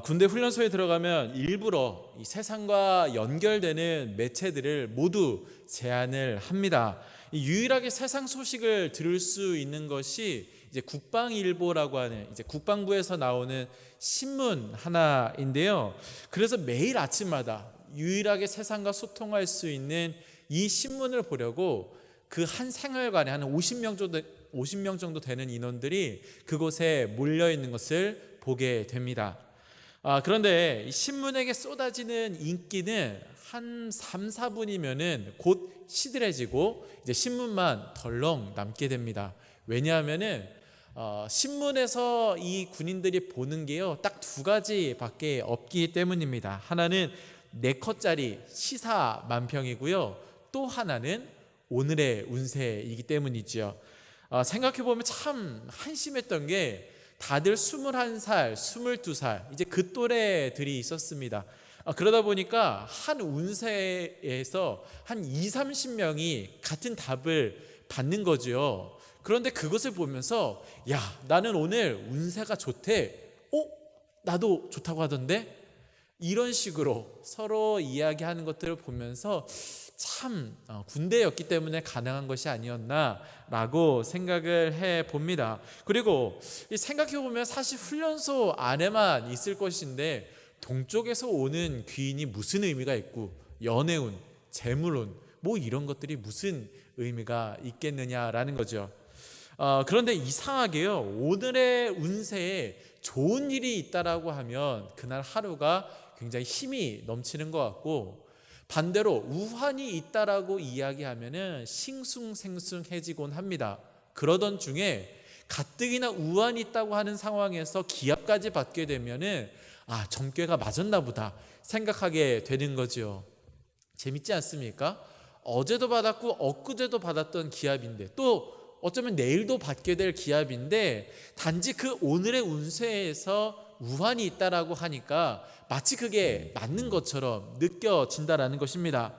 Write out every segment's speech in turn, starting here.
군대 훈련소에 들어가면 일부러 이 세상과 연결되는 매체들을 모두 제한을 합니다. 유일하게 세상 소식을 들을 수 있는 것이 이제 국방일보라고 하는 이제 국방부에서 나오는 신문 하나인데요. 그래서 매일 아침마다 유일하게 세상과 소통할 수 있는 이 신문을 보려고 그 한 생활관에 한 50명 정도 되는 인원들이 그곳에 몰려 있는 것을 보게 됩니다. 그런데 이 신문에게 쏟아지는 인기는 한 3, 4분이면은 곧 시들해지고 이제 신문만 덜렁 남게 됩니다. 왜냐하면은 신문에서 이 군인들이 보는 게요, 딱 두 가지밖에 없기 때문입니다. 하나는 4컷짜리 시사 만평이고요, 또 하나는 오늘의 운세이기 때문이죠. 생각해보면 참 한심했던 게 다들 21살, 22살 이제 그 또래들이 있었습니다. 그러다 보니까 한 운세에서 한 2, 30명이 같은 답을 받는 거죠. 그런데 그것을 보면서 야, 나는 오늘 운세가 좋대. 나도 좋다고 하던데? 이런 식으로 서로 이야기하는 것들을 보면서 참 군대였기 때문에 가능한 것이 아니었나라고 생각을 해봅니다. 그리고 생각해보면 사실 훈련소 안에만 있을 것인데 동쪽에서 오는 귀인이 무슨 의미가 있고 연애운, 재물운 뭐 이런 것들이 무슨 의미가 있겠느냐라는 거죠. 그런데 이상하게요, 오늘의 운세에 좋은 일이 있다라고 하면 그날 하루가 굉장히 힘이 넘치는 것 같고, 반대로 우환이 있다라고 이야기하면은 싱숭생숭해지곤 합니다. 그러던 중에 가뜩이나 우환이 있다고 하는 상황에서 기합까지 받게 되면은 점괘가 맞았나 보다 생각하게 되는 거죠. 재밌지 않습니까? 어제도 받았고 엊그제도 받았던 기합인데 또 어쩌면 내일도 받게 될 기합인데 단지 그 오늘의 운세에서 우환이 있다라고 하니까 마치 그게 맞는 것처럼 느껴진다라는 것입니다.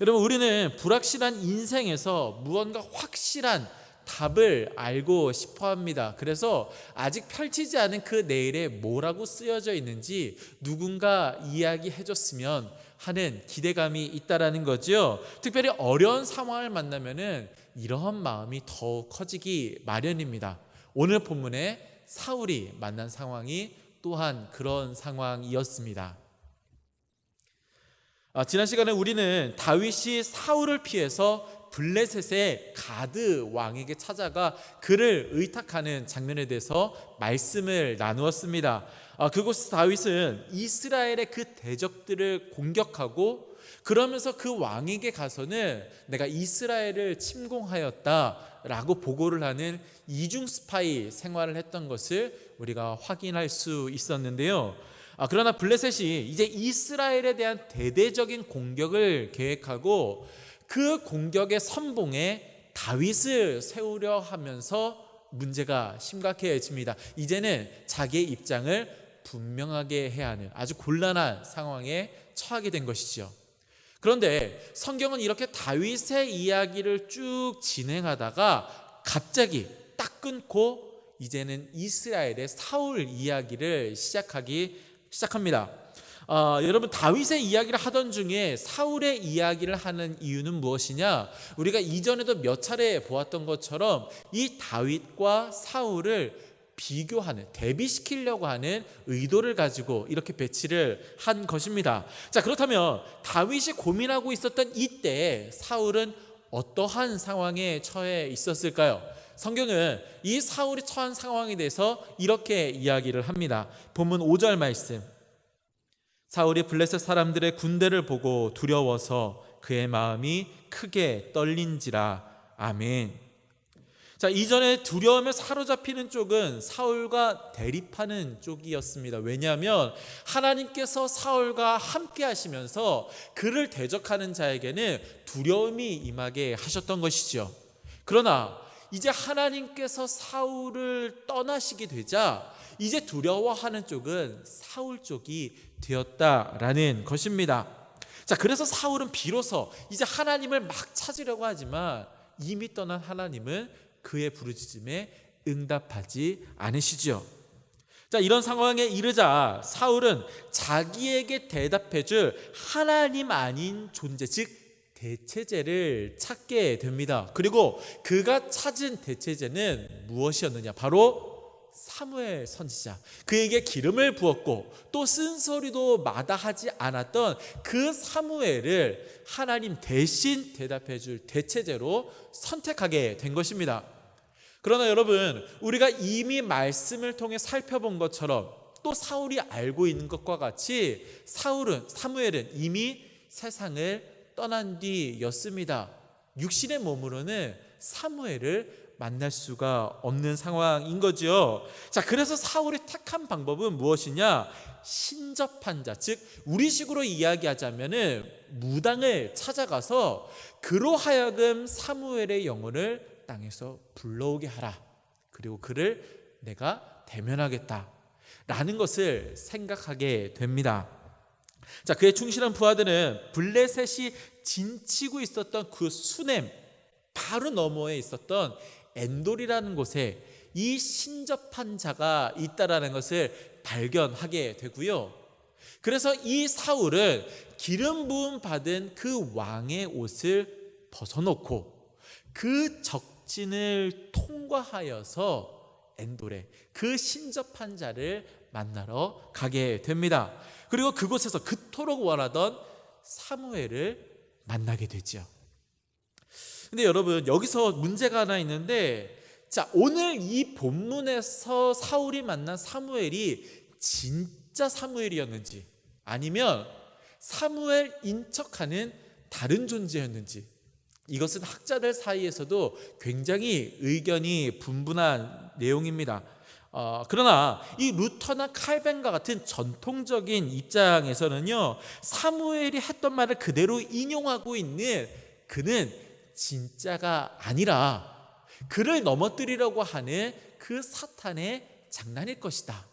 여러분, 우리는 불확실한 인생에서 무언가 확실한 답을 알고 싶어 합니다. 그래서 아직 펼치지 않은 그 내일에 뭐라고 쓰여져 있는지 누군가 이야기해 줬으면 하는 기대감이 있다라는 거죠. 특별히 어려운 상황을 만나면은 이러한 마음이 더욱 커지기 마련입니다. 오늘 본문에 사울이 만난 상황이 또한 그런 상황이었습니다. 지난 시간에 우리는 다윗이 사울을 피해서 블레셋의 가드 왕에게 찾아가 그를 의탁하는 장면에 대해서 말씀을 나누었습니다. 그곳에서 다윗은 이스라엘의 그 대적들을 공격하고 그러면서 그 왕에게 가서는 내가 이스라엘을 침공하였다라고 보고를 하는 이중 스파이 생활을 했던 것을 우리가 확인할 수 있었는데요. 그러나 블레셋이 이제 이스라엘에 대한 대대적인 공격을 계획하고 그 공격의 선봉에 다윗을 세우려 하면서 문제가 심각해집니다. 이제는 자기의 입장을 분명하게 해야 하는 아주 곤란한 상황에 처하게 된 것이죠. 그런데 성경은 이렇게 다윗의 이야기를 쭉 진행하다가 갑자기 딱 끊고 이제는 이스라엘의 사울 이야기를 시작합니다. 여러분, 다윗의 이야기를 하던 중에 사울의 이야기를 하는 이유는 무엇이냐? 우리가 이전에도 몇 차례 보았던 것처럼 이 다윗과 사울을 비교하는, 대비시키려고 하는 의도를 가지고 이렇게 배치를 한 것입니다. 자, 그렇다면 다윗이 고민하고 있었던 이때 사울은 어떠한 상황에 처해 있었을까요? 성경은 이 사울이 처한 상황에 대해서 이렇게 이야기를 합니다. 본문 5절 말씀. 사울이 블레셋 사람들의 군대를 보고 두려워서 그의 마음이 크게 떨린지라. 아멘. 자, 이전에 두려움에 사로잡히는 쪽은 사울과 대립하는 쪽이었습니다. 왜냐하면 하나님께서 사울과 함께 하시면서 그를 대적하는 자에게는 두려움이 임하게 하셨던 것이죠. 그러나 이제 하나님께서 사울을 떠나시게 되자 이제 두려워하는 쪽은 사울 쪽이 되었다라는 것입니다. 자, 그래서 사울은 비로소 이제 하나님을 막 찾으려고 하지만 이미 떠난 하나님은 그의 부르짖음에 응답하지 않으시죠. 자, 이런 상황에 이르자 사울은 자기에게 대답해줄 하나님 아닌 존재, 즉 대체제를 찾게 됩니다. 그리고 그가 찾은 대체제는 무엇이었느냐? 바로 사무엘 선지자. 그에게 기름을 부었고 또 쓴소리도 마다하지 않았던 그 사무엘을 하나님 대신 대답해줄 대체제로 선택하게 된 것입니다. 그러나 여러분, 우리가 이미 말씀을 통해 살펴본 것처럼 또 사울이 알고 있는 것과 같이 사무엘은 이미 세상을 떠난 뒤였습니다. 육신의 몸으로는 사무엘을 만날 수가 없는 상황인 거죠. 자, 그래서 사울이 택한 방법은 무엇이냐? 신접한 자, 즉 우리식으로 이야기하자면은 무당을 찾아가서 그로 하여금 사무엘의 영혼을 땅에서 불러오게 하라. 그리고 그를 내가 대면하겠다 라는 것을 생각하게 됩니다. 자, 그의 충실한 부하들은 블레셋이 진치고 있었던 그 수넴 바로 너머에 있었던 엔돌이라는 곳에 이 신접한 자가 있다라는 것을 발견하게 되고요. 그래서 이 사울은 기름 부음 받은 그 왕의 옷을 벗어놓고 그 적진을 통과하여서 엔돌에 그 신접한 자를 만나러 가게 됩니다. 그리고 그곳에서 그토록 원하던 사무엘을 만나게 되죠. 근데 여러분, 여기서 문제가 하나 있는데, 자, 오늘 이 본문에서 사울이 만난 사무엘이 진짜 사무엘이었는지 아니면 사무엘인 척하는 다른 존재였는지, 이것은 학자들 사이에서도 굉장히 의견이 분분한 내용입니다. 그러나 이 루터나 칼벤과 같은 전통적인 입장에서는요, 사무엘이 했던 말을 그대로 인용하고 있는 그는 진짜가 아니라 그를 넘어뜨리려고 하는 그 사탄의 장난일 것이다,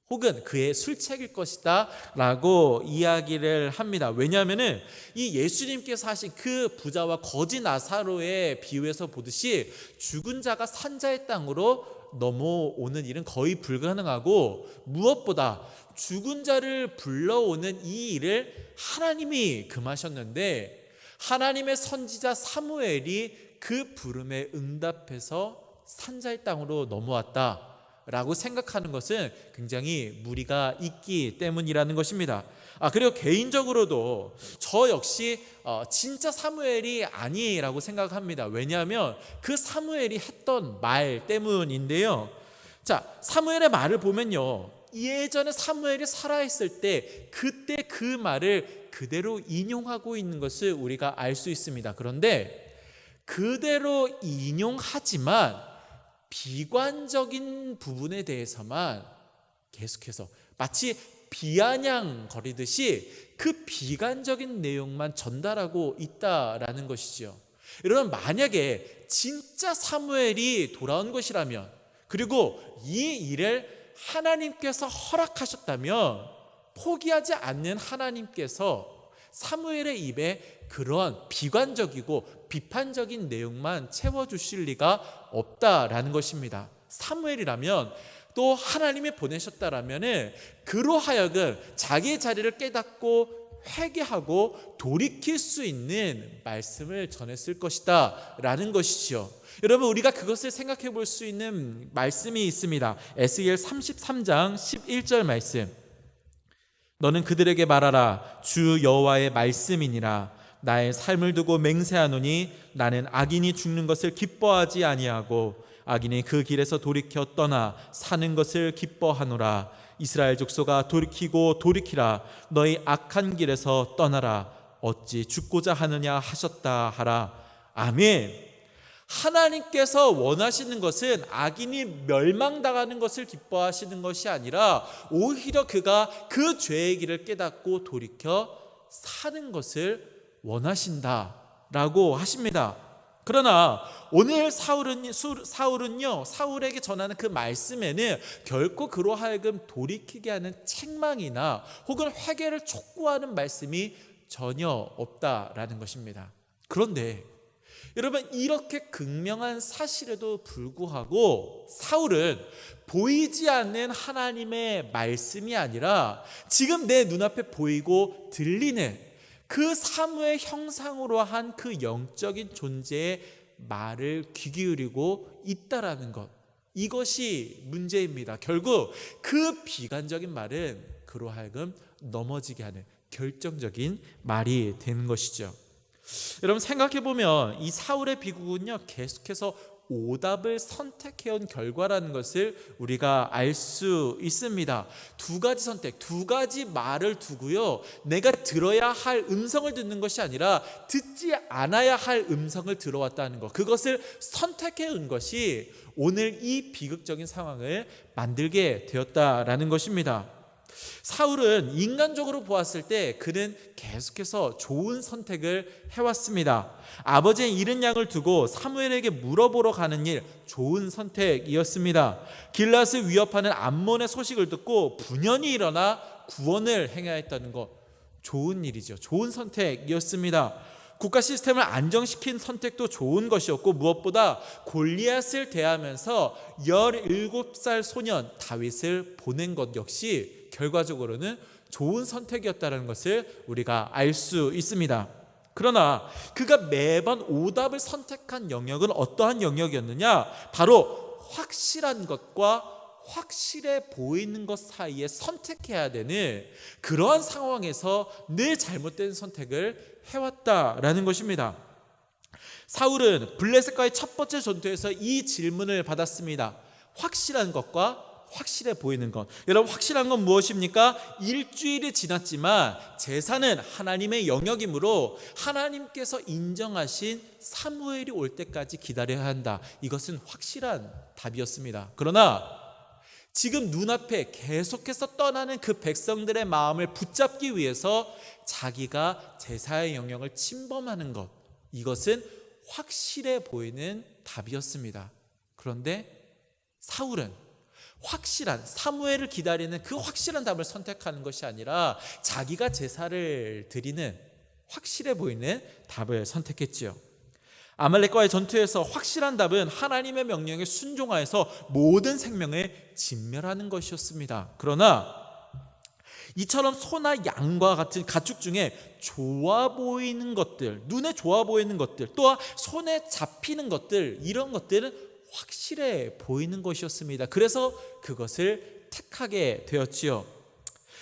혹은 그의 술책일 것이다 라고 이야기를 합니다. 왜냐하면 이 예수님께서 하신 그 부자와 거지 나사로의 비유에서 보듯이 죽은 자가 산자의 땅으로 넘어오는 일은 거의 불가능하고, 무엇보다 죽은 자를 불러오는 이 일을 하나님이 금하셨는데 하나님의 선지자 사무엘이 그 부름에 응답해서 산자의 땅으로 넘어왔다라고 생각하는 것은 굉장히 무리가 있기 때문이라는 것입니다. 그리고 개인적으로도 저 역시 진짜 사무엘이 아니라고 생각합니다. 왜냐하면 그 사무엘이 했던 말 때문인데요. 자, 사무엘의 말을 보면요, 예전에 사무엘이 살아있을 때 그때 그 말을 그대로 인용하고 있는 것을 우리가 알 수 있습니다. 그런데 그대로 인용하지만 비관적인 부분에 대해서만 계속해서 마치 비아냥거리듯이 그 비관적인 내용만 전달하고 있다라는 것이죠. 여러분, 만약에 진짜 사무엘이 돌아온 것이라면, 그리고 이 일을 하나님께서 허락하셨다면, 포기하지 않는 하나님께서 사무엘의 입에 그러한 비관적이고 비판적인 내용만 채워주실 리가 없다라는 것입니다. 사무엘이라면, 또 하나님이 보내셨다라면 그로 하여금 자기의 자리를 깨닫고 회개하고 돌이킬 수 있는 말씀을 전했을 것이다 라는 것이죠. 여러분, 우리가 그것을 생각해 볼 수 있는 말씀이 있습니다. 에스겔 33장 11절 말씀. 너는 그들에게 말하라. 주 여호와의 말씀이니라. 나의 삶을 두고 맹세하노니 나는 악인이 죽는 것을 기뻐하지 아니하고 악인이 그 길에서 돌이켜 떠나 사는 것을 기뻐하노라. 이스라엘 족속아, 돌이키고 돌이키라. 너희 악한 길에서 떠나라. 어찌 죽고자 하느냐 하셨다 하라. 아멘. 하나님께서 원하시는 것은 악인이 멸망당하는 것을 기뻐하시는 것이 아니라 오히려 그가 그 죄의 길을 깨닫고 돌이켜 사는 것을 원하신다라고 하십니다. 그러나 오늘 사울은요, 사울에게 전하는 그 말씀에는 결코 그로 하여금 돌이키게 하는 책망이나 혹은 회개를 촉구하는 말씀이 전혀 없다라는 것입니다. 그런데 여러분, 이렇게 극명한 사실에도 불구하고 사울은 보이지 않는 하나님의 말씀이 아니라 지금 내 눈앞에 보이고 들리는 그 사무의 형상으로 한 그 영적인 존재의 말을 귀 기울이고 있다라는 것, 이것이 문제입니다. 결국 그 비관적인 말은 그로 하여금 넘어지게 하는 결정적인 말이 되는 것이죠. 여러분, 생각해보면 이 사울의 비극은요, 계속해서 오답을 선택해온 결과라는 것을 우리가 알 수 있습니다. 두 가지 선택, 두 가지 말을 두고요, 내가 들어야 할 음성을 듣는 것이 아니라 듣지 않아야 할 음성을 들어왔다는 것, 그것을 선택해온 것이 오늘 이 비극적인 상황을 만들게 되었다라는 것입니다. 사울은 인간적으로 보았을 때 그는 계속해서 좋은 선택을 해왔습니다. 아버지의 잃은 양을 두고 사무엘에게 물어보러 가는 일, 좋은 선택이었습니다. 길앗을 위협하는 암몬의 소식을 듣고 분연히 일어나 구원을 행해야 했다는 것, 좋은 일이죠. 좋은 선택이었습니다. 국가 시스템을 안정시킨 선택도 좋은 것이었고, 무엇보다 골리앗을 대하면서 17살 소년 다윗을 보낸 것 역시 결과적으로는 좋은 선택이었다는 것을 우리가 알 수 있습니다. 그러나 그가 매번 오답을 선택한 영역은 어떠한 영역이었느냐? 바로 확실한 것과 확실해 보이는 것 사이에 선택해야 되는 그러한 상황에서 늘 잘못된 선택을 해왔다라는 것입니다. 사울은 블레셋과의 첫 번째 전투에서 이 질문을 받았습니다. 확실한 것과 확실해 보이는 것. 여러분, 확실한 건 무엇입니까? 일주일이 지났지만 제사는 하나님의 영역이므로 하나님께서 인정하신 사무엘이 올 때까지 기다려야 한다. 이것은 확실한 답이었습니다. 그러나 지금 눈앞에 계속해서 떠나는 그 백성들의 마음을 붙잡기 위해서 자기가 제사의 영역을 침범하는 것, 이것은 확실해 보이는 답이었습니다. 그런데 사울은 확실한, 사무엘을 기다리는 그 확실한 답을 선택하는 것이 아니라 자기가 제사를 드리는 확실해 보이는 답을 선택했지요. 아말렉과의 전투에서 확실한 답은 하나님의 명령에 순종하여서 모든 생명을 진멸하는 것이었습니다. 그러나 이처럼 소나 양과 같은 가축 중에 좋아 보이는 것들, 눈에 좋아 보이는 것들, 또한 손에 잡히는 것들, 이런 것들은 확실해 보이는 것이었습니다. 그래서 그것을 택하게 되었지요.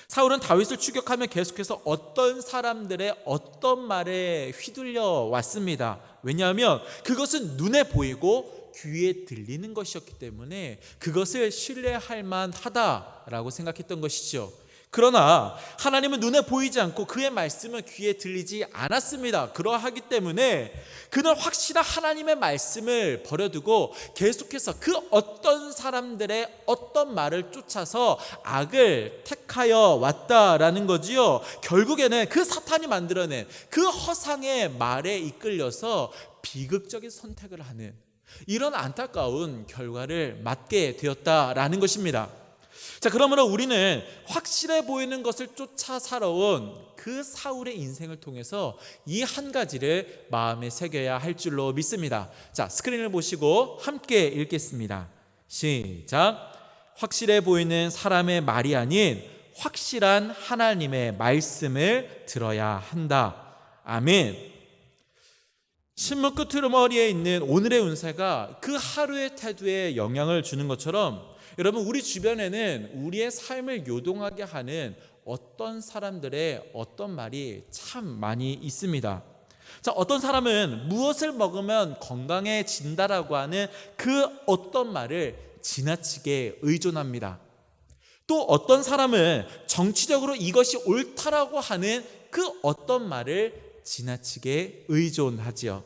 사울은 다윗을 추격하며 계속해서 어떤 사람들의 어떤 말에 휘둘려 왔습니다. 왜냐하면 그것은 눈에 보이고 귀에 들리는 것이었기 때문에 그것을 신뢰할 만하다라고 생각했던 것이죠. 그러나 하나님은 눈에 보이지 않고 그의 말씀은 귀에 들리지 않았습니다. 그러하기 때문에 그는 확실한 하나님의 말씀을 버려두고 계속해서 그 어떤 사람들의 어떤 말을 쫓아서 악을 택하여 왔다라는 거지요. 결국에는 그 사탄이 만들어낸 그 허상의 말에 이끌려서 비극적인 선택을 하는 이런 안타까운 결과를 맞게 되었다라는 것입니다. 자, 그러므로 우리는 확실해 보이는 것을 쫓아 살아온 그 사울의 인생을 통해서 이 한 가지를 마음에 새겨야 할 줄로 믿습니다. 자, 스크린을 보시고 함께 읽겠습니다. 시작. 확실해 보이는 사람의 말이 아닌 확실한 하나님의 말씀을 들어야 한다. 아멘. 신문 끄트머리에 있는 오늘의 운세가 그 하루의 태도에 영향을 주는 것처럼 여러분, 우리 주변에는 우리의 삶을 요동하게 하는 어떤 사람들의 어떤 말이 참 많이 있습니다. 자, 어떤 사람은 무엇을 먹으면 건강해진다라고 하는 그 어떤 말을 지나치게 의존합니다. 또 어떤 사람은 정치적으로 이것이 옳다라고 하는 그 어떤 말을 지나치게 의존하지요.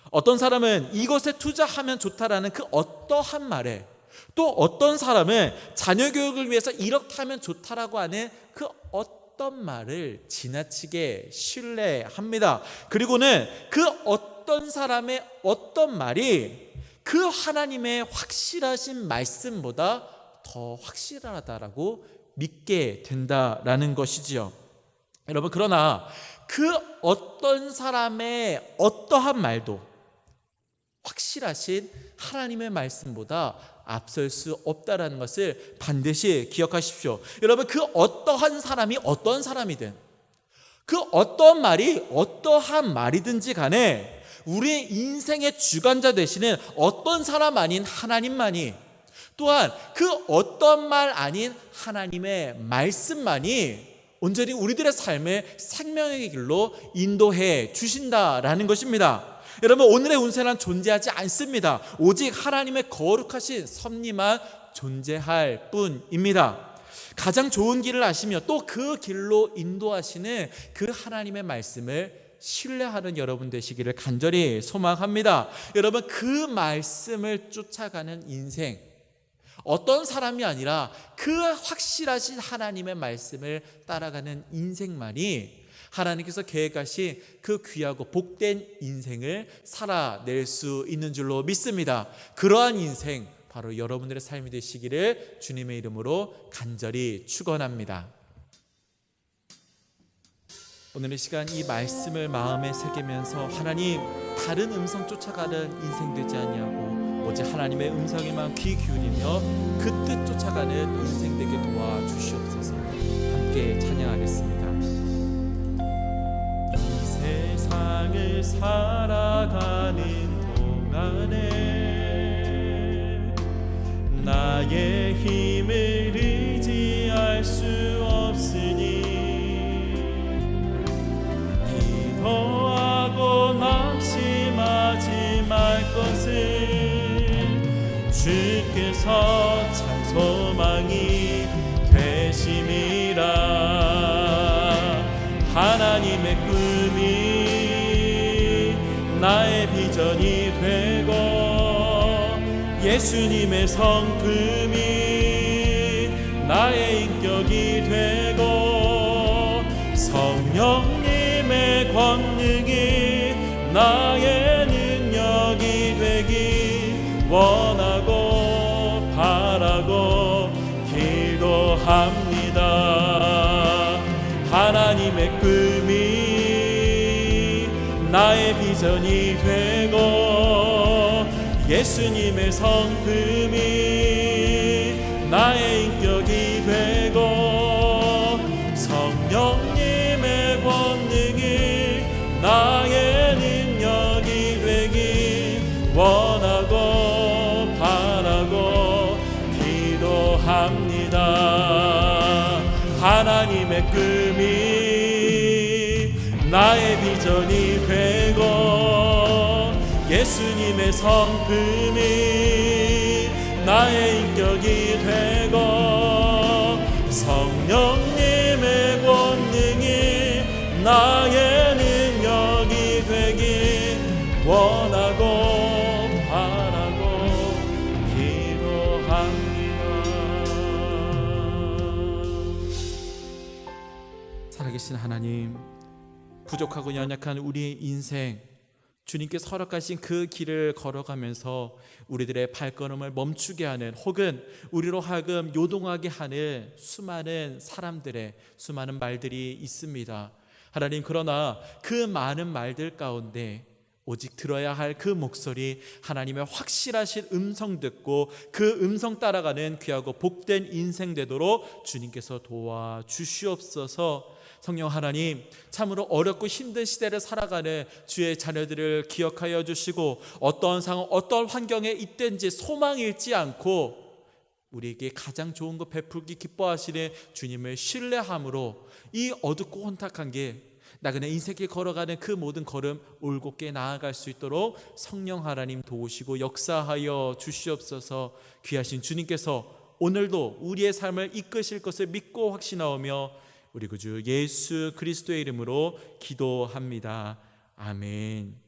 어떤 사람은 이것에 투자하면 좋다라는 그 어떠한 말에, 또 어떤 사람은 자녀 교육을 위해서 이렇게 하면 좋다라고 하는 그 어떤 말을 지나치게 신뢰합니다. 그리고는 그 어떤 사람의 어떤 말이 그 하나님의 확실하신 말씀보다 더 확실하다라고 믿게 된다라는 것이지요. 여러분, 그러나 그 어떤 사람의 어떠한 말도 확실하신 하나님의 말씀보다 앞설 수 없다라는 것을 반드시 기억하십시오. 여러분, 그 어떠한 사람이 어떤 사람이든, 그 어떤 말이 어떠한 말이든지 간에 우리의 인생의 주관자 되시는 어떤 사람 아닌 하나님만이, 또한 그 어떤 말 아닌 하나님의 말씀만이 온전히 우리들의 삶을 생명의 길로 인도해 주신다라는 것입니다. 여러분, 오늘의 운세는 존재하지 않습니다. 오직 하나님의 거룩하신 섭리만 존재할 뿐입니다. 가장 좋은 길을 아시며 또 그 길로 인도하시는 그 하나님의 말씀을 신뢰하는 여러분 되시기를 간절히 소망합니다. 여러분, 그 말씀을 쫓아가는 인생, 어떤 사람이 아니라 그 확실하신 하나님의 말씀을 따라가는 인생만이 하나님께서 계획하신 그 귀하고 복된 인생을 살아낼 수 있는 줄로 믿습니다. 그러한 인생, 바로 여러분들의 삶이 되시기를 주님의 이름으로 간절히 축원합니다. 오늘 이 시간 이 말씀을 마음에 새기면서 하나님, 다른 음성 쫓아가는 인생 되지 아니하고 오직 하나님의 음성에만 귀 기울이며 그 뜻 쫓아가는 인생 되게 도와주시옵소서. 함께 찬양하겠습니다. 이 세상을 살아가는 동안에 나의 힘을 의지할 수 없으니 기도하고 낙심하지 말 것을 주께서 참 소망이 되심이라. 하나님의 꿈이 나의 비전이 되고 예수님의 성품이 나의 인격이 되고 성령님의 권능이 나의 능력이 되기 원하고 바라고 기도합니다. 하나님의 꿈이 나의 비전이 되고 예수님의 성품이 나의 인격이 되고 성령님의 권능이 나의 능력이 되기 원하고 바라고 기도합니다. 하나님의 꿈이 나의 비전이 되고 예수님의 성품이 나의 인격이 되고 성령님의 권능이 나의 능력이 되기 원하고 바라고 기도합니다. 살아계신 하나님, 부족하고 연약한 우리의 인생, 주님께서 허락하신 그 길을 걸어가면서 우리들의 발걸음을 멈추게 하는, 혹은 우리로 하여금 요동하게 하는 수많은 사람들의 수많은 말들이 있습니다. 하나님, 그러나 그 많은 말들 가운데 오직 들어야 할 그 목소리, 하나님의 확실하신 음성 듣고 그 음성 따라가는 귀하고 복된 인생 되도록 주님께서 도와주시옵소서. 성령 하나님, 참으로 어렵고 힘든 시대를 살아가는 주의 자녀들을 기억하여 주시고 어떤 상황, 어떤 환경에 있든지 소망 잃지 않고 우리에게 가장 좋은 것 베풀기 기뻐하시는 주님을 신뢰함으로 이 어둡고 혼탁한 길, 나그네 인생길 걸어가는 그 모든 걸음 올곧게 나아갈 수 있도록 성령 하나님 도우시고 역사하여 주시옵소서. 귀하신 주님께서 오늘도 우리의 삶을 이끄실 것을 믿고 확신하오며 우리 구주 예수 그리스도의 이름으로 기도합니다. 아멘.